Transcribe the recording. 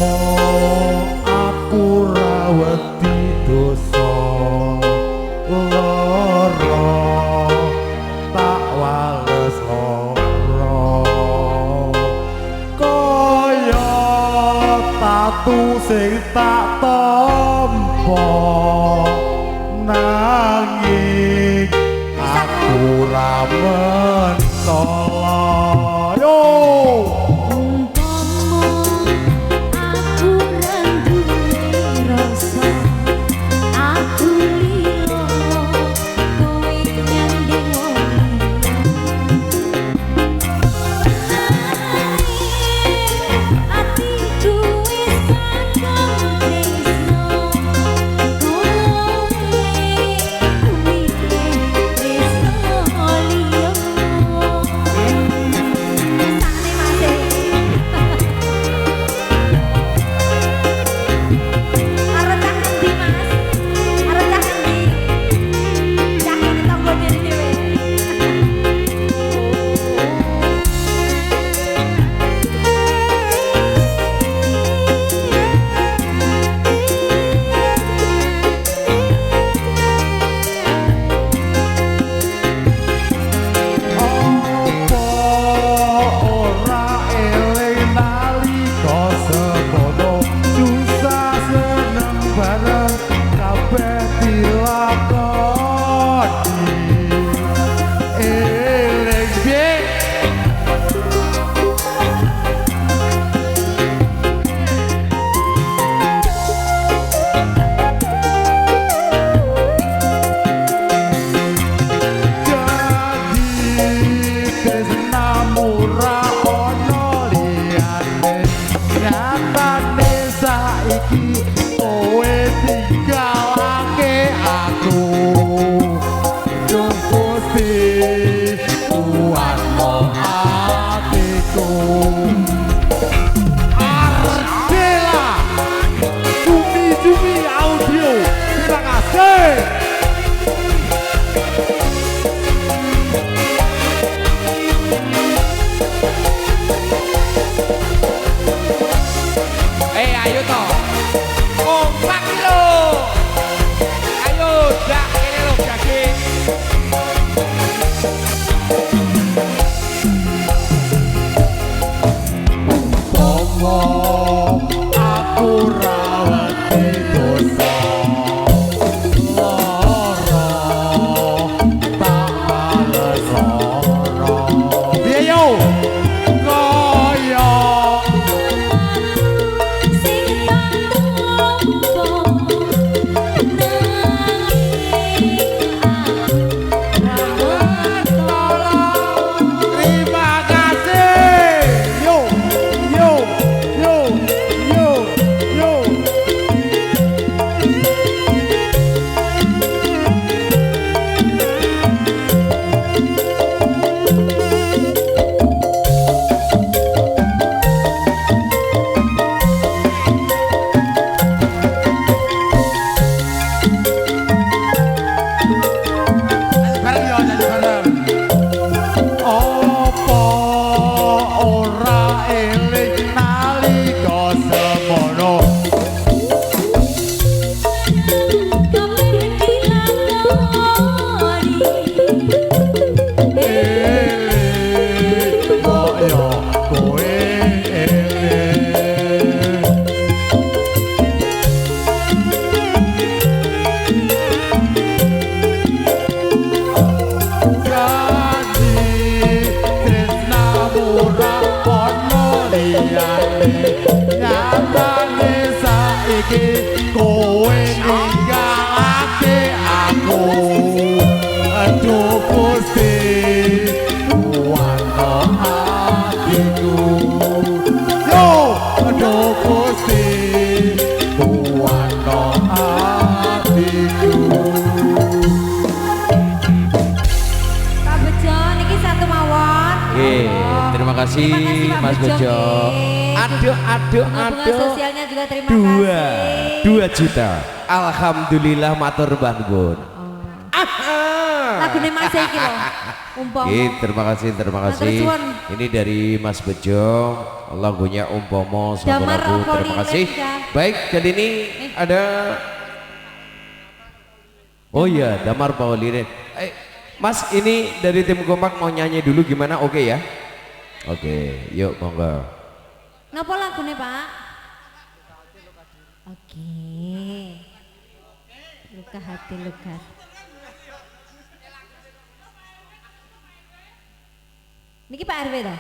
aku rawati dosa lara tak wales lara kaya tatu sing tak tampa nanging aku ra mentala yo Terima kasih Mas Bejo. Aduh. Sosialnya juga terima kasih. 2 juta. Alhamdulillah matur Mbah Gun. Lagune Mas iki lho. Umpama. Terima kasih, terima kasih. Matur suwun. Ini dari Mas Bejo, lagunya Umpomo, Damar lagu. Rokok Terima kasih. Lirika. Baik, kali ini ada. Oh iya, Damar Pauline. Mas, ini dari tim Kompak mau nyanyi dulu gimana? Oke ya? Oke, yuk monggo. Napa lagune, Pak? Oke. Luka hati luka. Niki Pak RW toh?